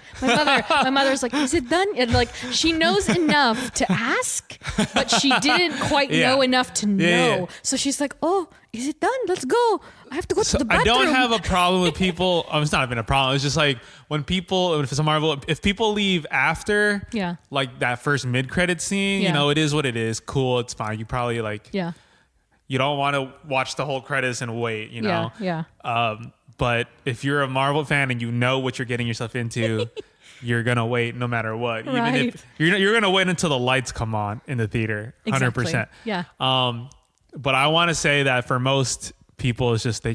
like, is it done? And like, she knows enough to ask, but she didn't quite know enough to know. Yeah. So she's like, oh, is it done? Let's go. I have to go to the bathroom. I don't have a problem with people. It's not even a problem. It's just like when people, if it's a Marvel, if people leave after, like that first mid-credit scene, you know, it is what it is. Cool, it's fine. You probably like, you don't want to watch the whole credits and wait, you know. But if you're a Marvel fan and you know what you're getting yourself into, you're gonna wait no matter what. Right. Even if you're gonna wait until the lights come on in the theater, 100%. Exactly. Yeah. But I want to say that for most people, it's just they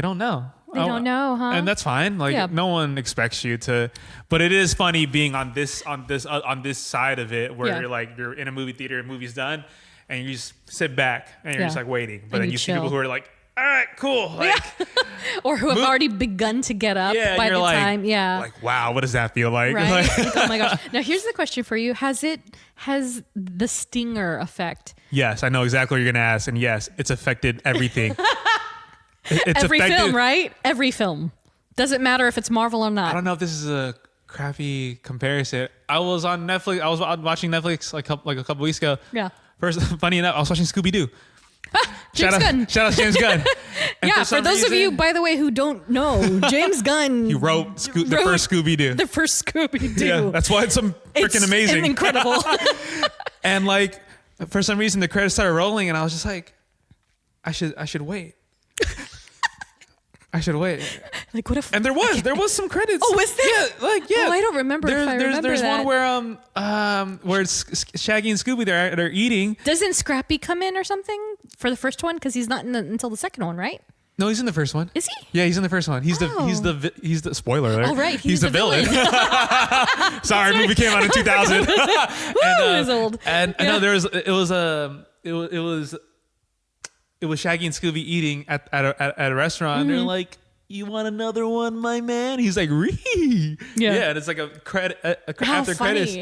don't know. They don't know, huh? And that's fine. Like no one expects you to. But it is funny being on this side of it, where you're in a movie theater, movie's done, and you just sit back and you're just like waiting. But then you see people who are like, all right, cool. Like, or who have already begun to get up by the time. Yeah. Like, wow, what does that feel like? Right. Like, oh my gosh. Now here's the question for you. Has the stinger effect? Yes, I know exactly what you're going to ask. And yes, it's affected everything. It's every affected, film, right? Every film. Doesn't matter if it's Marvel or not. I don't know if this is a crappy comparison. I was on Netflix. I was watching Netflix like a couple weeks ago. Yeah. First, funny enough, I was watching Scooby-Doo. James Gunn. Shout out James Gunn. Yeah, for those of you, by the way, who don't know, James Gunn. He wrote the first Scooby-Doo. The first Scooby-Doo. Yeah, that's why it's freaking amazing. It's incredible. And like, for some reason, the credits started rolling, and I was just like, I should wait. I should wait. Like, what if? And there was some credits. Oh, was there? Yeah. Oh, I don't remember. There's one where it's Shaggy and Scooby. They're eating. Doesn't Scrappy come in or something for the first one? Because he's not until the second one, right? No, he's in the first one. Is he? Yeah, he's in the first one. He's the spoiler alert. Oh, right. He's the villain. Sorry, movie came out in 2000. Woo, it was old. And I know it was Shaggy and Scooby eating at a restaurant. And they're like, "You want another one, my man?" He's like, "Ree." Yeah, and it's like a credit after credits.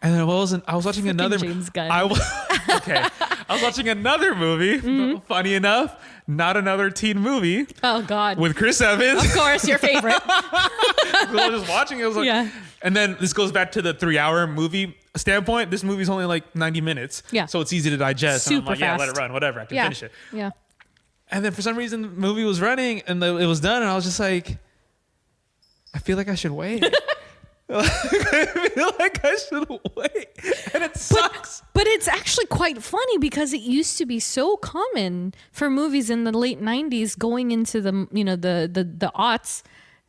And then I was watching another James Gunn. I was watching another movie. Funny enough, not another teen movie. Oh God. With Chris Evans. Of course, your favorite. I was just watching it. I was like, And then this goes back to the 3-hour movie standpoint. This movie's only like 90 minutes. Yeah. So it's easy to digest. Super and I'm like, fast. let it run, whatever. I can finish it. Yeah. And then for some reason, the movie was running and it was done. And I was just like, I feel like I should wait. I feel like I should wait. And it sucks. But it's actually quite funny because it used to be so common for movies in the late 90s going into the aughts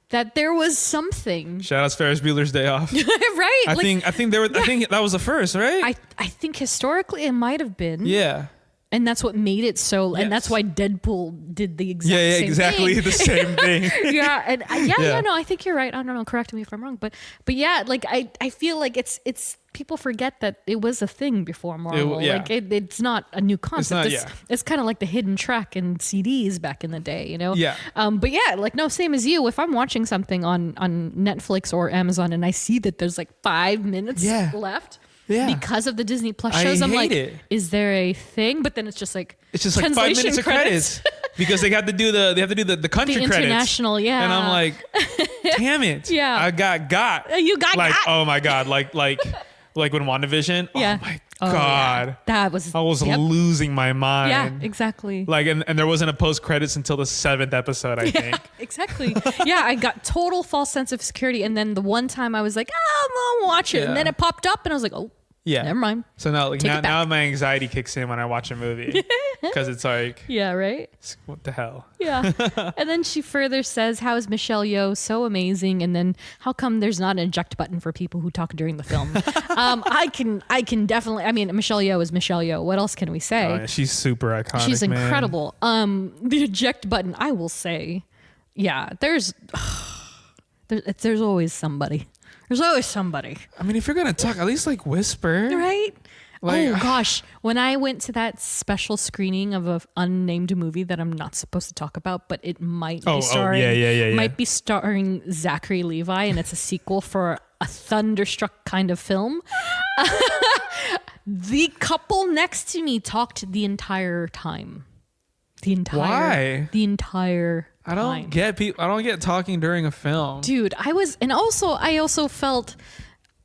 that there was something. Shout out to Ferris Bueller's Day Off. Right? I think that was the first, right? I think historically it might have been. Yeah. And that's what made it so, and that's why Deadpool did the exact exactly thing. the same thing. I think you're right. I don't know, correct me if I'm wrong, but yeah, like I feel like it's people forget that it was a thing before Marvel. Like it's not a new concept. It's kind of like the hidden track in CDs back in the day, you know? Yeah. But yeah, like no, same as you. If I'm watching something on Netflix or Amazon and I see that there's like 5 minutes left. Yeah. Because of the Disney Plus shows, I'm like, is there a thing? But then it's just like 5 minutes of credits because they have to do the country credits, international, and I'm like, damn it, I got you got like oh my god, like when WandaVision, oh my god, that was I was losing my mind. Yeah, exactly. Like and there wasn't a post credits until the 7th episode, I think. Exactly. Yeah, I got total false sense of security, and then the one time I was like, I'm gonna watch it, and then it popped up, and I was like, oh. Yeah. Never mind. So now my anxiety kicks in when I watch a movie because it's like, yeah, right. What the hell? Yeah. And then she further says, "How is Michelle Yeoh so amazing? And then how come there's not an eject button for people who talk during the film?" I can definitely. I mean, Michelle Yeoh is Michelle Yeoh. What else can we say? Oh, yeah, she's super iconic. She's incredible. The eject button, I will say, yeah. There's always somebody. There's always somebody. I mean, if you're going to talk, at least like whisper. Right? Like, gosh. When I went to that special screening of an unnamed movie that I'm not supposed to talk about, but it might be starring, might be starring Zachary Levi, and it's a sequel for a Thunderstruck kind of film. The couple next to me talked the entire time. Why? The entire time. I don't get talking during a film. Dude, I also felt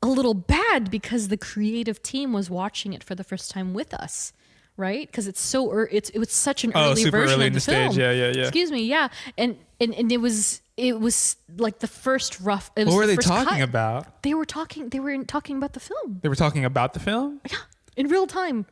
a little bad because the creative team was watching it for the first time with us, right? Because it was such an early super version early of in the film. stage. Yeah. Excuse me, yeah. And it was like the first rough. What were they talking about? They were talking about the film. They were talking about the film? Yeah, in real time.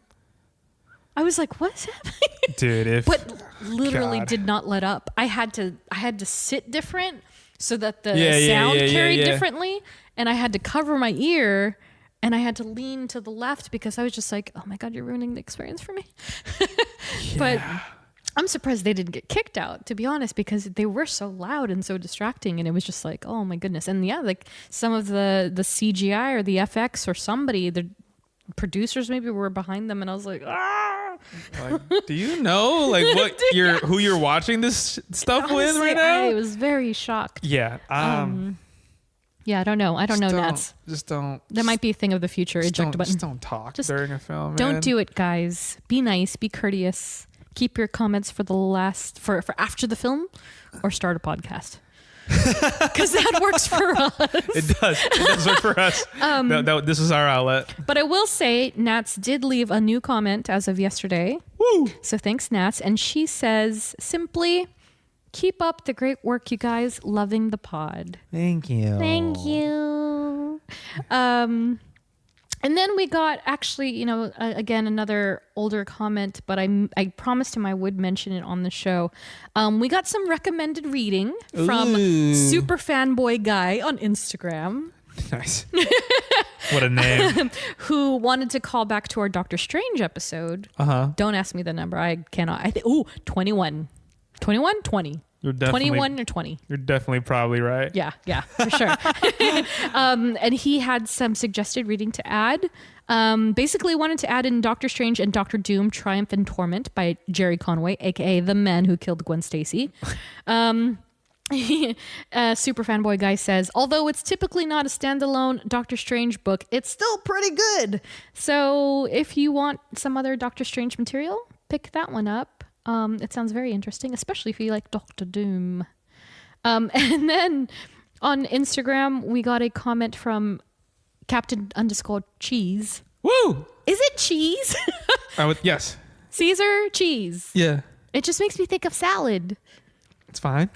I was like, "What is happening?" Dude, but literally did not let up. I had to sit different so that the sound carried differently, and I had to cover my ear, and I had to lean to the left because I was just like, "Oh my God, you're ruining the experience for me." But I'm surprised they didn't get kicked out, to be honest, because they were so loud and so distracting, and it was just like, "Oh my goodness!" And yeah, like some of the CGI or the FX or somebody, the producers maybe were behind them, and I was like, "Ah." Like, do you know like what who you're watching this stuff with right now? I was very shocked. Yeah. Yeah, I don't know. Nats. Just don't. That might be a thing of the future. Eject button. Just don't talk during a film. Don't do it, guys. Be nice. Be courteous. Keep your comments for for after the film, or start a podcast. Because that works for us. It does work for us. This is our outlet. But I will say, Nats did leave a new comment as of yesterday. Woo! So thanks, Nats. And she says simply, keep up the great work, you guys. Loving the pod. Thank you. Thank you. And then we got actually, again, another older comment, but I promised him I would mention it on the show. We got some recommended reading from Super Fanboy Guy on Instagram. Nice. What a name. Who wanted to call back to our Doctor Strange episode. Don't ask me the number. I cannot. 21. 21? 20. You're definitely 21 or 20. You're definitely probably right. Yeah, for sure. And he had some suggested reading to add. Basically wanted to add in Doctor Strange and Doctor Doom: Triumph and Torment by Jerry Conway, aka the man who killed Gwen Stacy. Super Fanboy Guy says, although it's typically not a standalone Doctor Strange book, it's still pretty good. So if you want some other Doctor Strange material, pick that one up. It sounds very interesting, especially if you like Doctor Doom. And then on Instagram, we got a comment from Captain_Cheese. Woo! Is it cheese? Yes. Caesar cheese. Yeah. It just makes me think of salad. It's fine.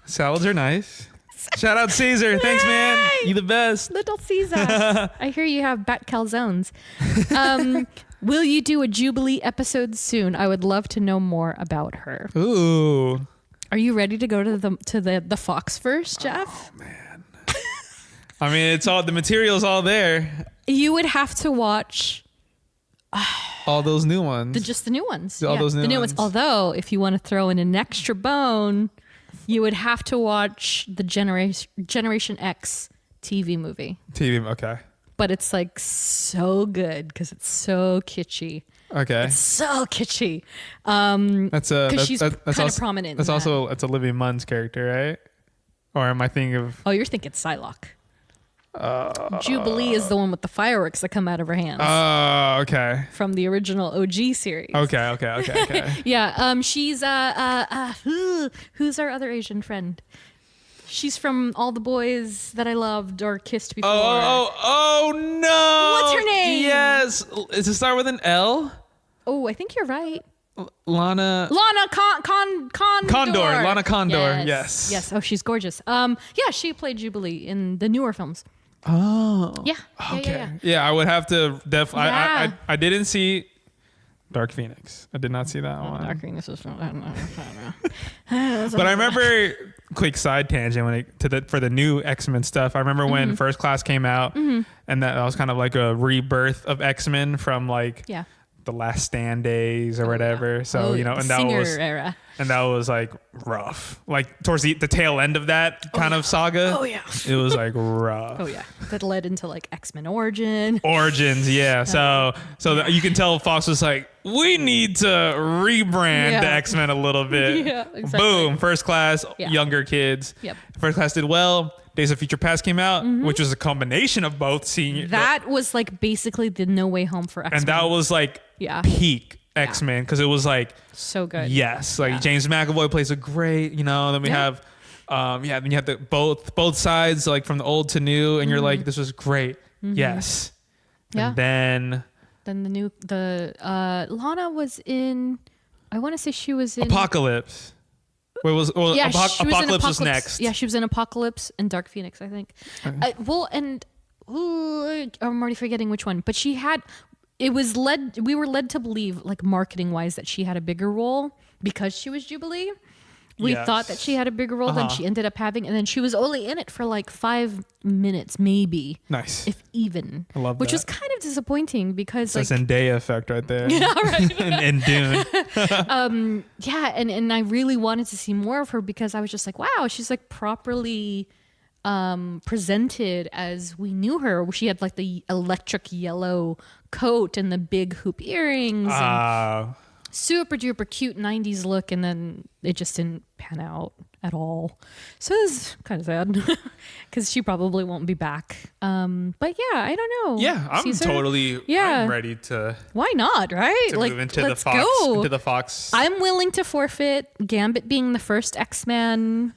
Salads are nice. Shout out Caesar. Thanks, man. You the best. Little Caesar. I hear you have bat calzones. Will you do a Jubilee episode soon? I would love to know more about her. Ooh. Are you ready to go to the Fox first, Jeff? Oh man. I mean, it's all the material's all there. You would have to watch all those new ones. Just the new ones. All those new ones. Although, if you want to throw in an extra bone, you would have to watch the Generation X TV movie. Okay. But it's like so good because it's so kitschy. Okay. It's so kitschy. She's kind of prominent. That's also it's Olivia Munn's character, right? Or am I thinking of? Oh, you're thinking Psylocke. Jubilee is the one with the fireworks that come out of her hands. Oh, okay. From the original OG series. Okay. Yeah. She's who's our other Asian friend? She's from All the Boys That I Loved or Kissed Before. Oh no! What's her name? Yes, does it start with an L? Oh, I think you're right. Lana Condor. Lana Condor. Yes. Oh, she's gorgeous. Yeah, she played Jubilee in the newer films. Oh. Yeah. Okay. Yeah, I would have to definitely. I didn't see Dark Phoenix. I did not see that one. Dark Phoenix is from. But I remember, quick side tangent for the new X-Men stuff. I remember when First Class came out, and that was kind of like a rebirth of X-Men from the Last Stand days or whatever. So and that was like rough. Like towards the tail end of that kind of saga. Oh yeah. It was like rough. Oh yeah. That led into like X-Men Origins. Yeah. So you can tell Fox was like, we need to rebrand the X-Men a little bit. Yeah, exactly. Boom. First Class, younger kids. Yep. First Class did well. Days of Future Past came out, which was a combination of both. Seeing that was like basically the No Way Home for X-Men. And that was like peak X-Men because it was like so good. Yes, like James McAvoy plays a great, then we have then you have the both sides, like from the old to new, and you're like, this was great. Yes. Yeah. And then Lana was in, I want to say she was in Apocalypse. Apocalypse was next. Yeah, she was in Apocalypse and Dark Phoenix, I think. Okay. I'm already forgetting which one, but we were led to believe, like marketing wise, that she had a bigger role because she was Jubilee. We thought that she had a bigger role than she ended up having, and then she was only in it for like 5 minutes, maybe. Nice, if even. I love which that. was kind of disappointing because that's Zendaya effect right there. Yeah, right. and Dune. And I really wanted to see more of her because I was just like, wow, she's like properly presented as we knew her. She had like the electric yellow coat and the big hoop earrings. And super duper cute 90s look, and then it just didn't pan out at all. So it was kind of sad because she probably won't be back. But yeah, I don't know. Yeah, I'm Caesar? I'm ready to. Why not, right? To move into let's the Fox. go. Into the Fox. I'm willing to forfeit Gambit being the first X-Man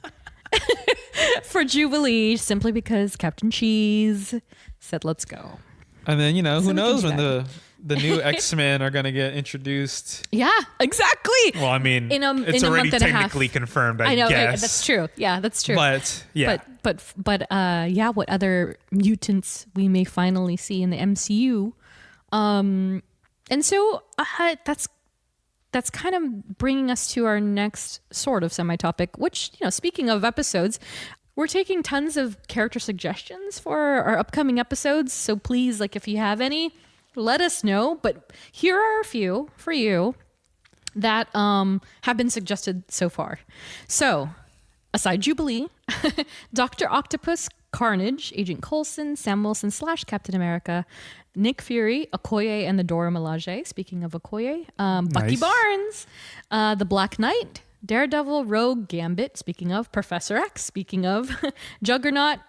for Jubilee simply because Captain Cheese said let's go. And then, who knows when the new X-Men are going to get introduced. Yeah, exactly. Well, I mean, it's in already technically confirmed, I know, guess. That's true. Yeah, that's true. But, yeah. But what other mutants we may finally see in the MCU. And so that's kind of bringing us to our next sort of semi-topic, which, speaking of episodes, we're taking tons of character suggestions for our upcoming episodes. So please, if you have any, let us know. But here are a few for you that have been suggested so far. So, aside Jubilee, Dr. Octopus, Carnage, Agent Coulson, Sam Wilson / Captain America, Nick Fury, Okoye and the Dora Milaje. Speaking of Okoye, Bucky Barnes, the Black Knight, Daredevil, Rogue, Gambit. Speaking of Professor X. Speaking of Juggernaut.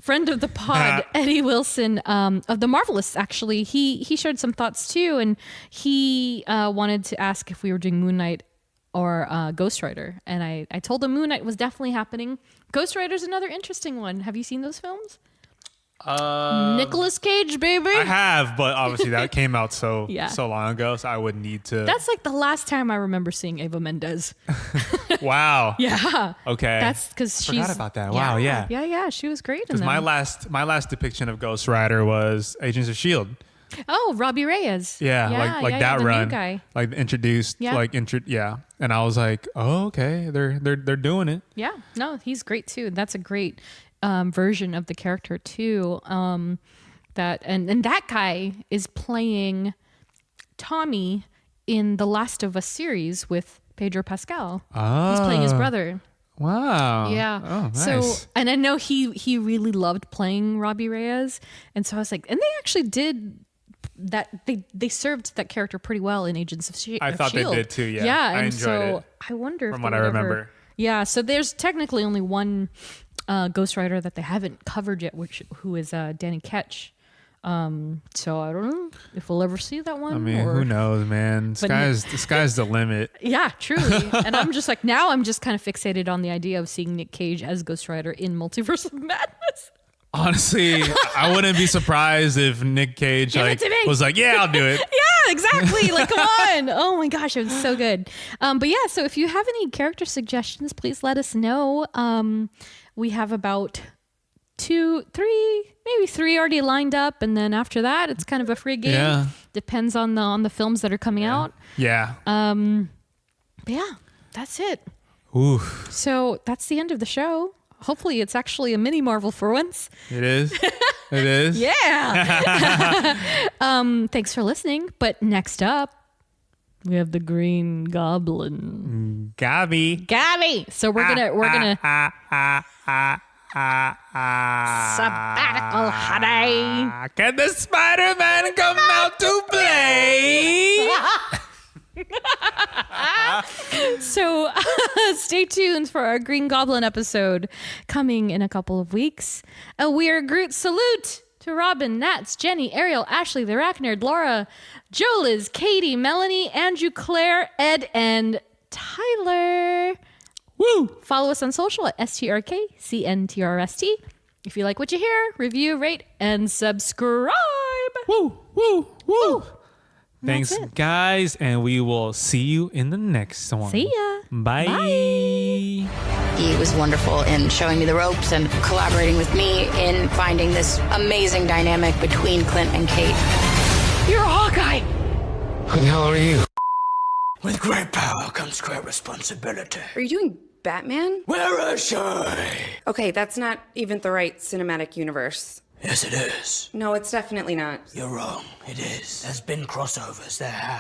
Friend of the pod, Eddie Wilson of the Marvelists, actually, he shared some thoughts too, and he wanted to ask if we were doing Moon Knight or Ghost Rider, and I told him Moon Knight was definitely happening. Ghost Rider's another interesting one. Have you seen those films? Nicolas Cage, baby. I have, but obviously that came out so long ago, so I would need to. That's like the last time I remember seeing Eva Mendes. Wow. Yeah. Okay. That's because she forgot about that. Wow. Yeah. Yeah. She was great. Because my last depiction of Ghost Rider was Agents of S.H.I.E.L.D. Oh, Robbie Reyes. Yeah, like that the run, new guy. like introduced, and I was like, oh, okay, they're doing it. Yeah, no, he's great too. That's a great version of the character too. That guy is playing Tommy in the Last of Us series with Pedro Pascal. Oh. He's playing his brother. Wow. Yeah. Oh, nice. So, and I know he really loved playing Robbie Reyes, and so I was like, and they actually did that. They served that character pretty well in Agents of S.H.I.E.L.D. I thought they did too. Yeah. Yeah, I and enjoyed so it. I wonder from if what I remember. Yeah. So there's technically only one Ghost Rider that they haven't covered yet, who is Danny Ketch. So I don't know if we'll ever see that one. I mean, who knows, man? The sky's the limit. Yeah, truly. And I'm just like, now I'm just kind of fixated on the idea of seeing Nick Cage as Ghost Rider in Multiverse of Madness. Honestly, I wouldn't be surprised if Nick Cage was like, yeah, I'll do it. Yeah, exactly. Like, come on. Oh my gosh, it was so good. But yeah, so if you have any character suggestions, please let us know. We have about 2, 3, maybe 3 already lined up, and then after that, it's kind of a free game. Yeah. Depends on the films that are coming out. Yeah. But yeah, that's it. Oof. So that's the end of the show. Hopefully, it's actually a mini Marvel for once. It is. It is. Yeah. Thanks for listening. But next up, we have the Green Goblin. Gabby. So we're gonna sabbatical, honey. Can the Spider-Man come out to play? So stay tuned for our Green Goblin episode coming in a couple of weeks. A We Are Groot salute to Robin, Nats, Jenny, Ariel, Ashley, the Arachnid, Laura, Joe, Liz, Katie, Melanie, Andrew, Claire, Ed, and Tyler. Woo! Follow us on social at STRKCNTRST. If you like what you hear, review, rate, and subscribe. Woo! Woo! Woo! Woo. Thanks, guys, and we will see you in the next one. See ya. Bye. He was wonderful in showing me the ropes and collaborating with me in finding this amazing dynamic between Clint and Kate. You're a Hawkeye! Who the hell are you? With great power comes great responsibility. Are you doing Batman? Where is she? Okay, that's not even the right cinematic universe. Yes, it is. No, it's definitely not. You're wrong. It is. There's been crossovers there.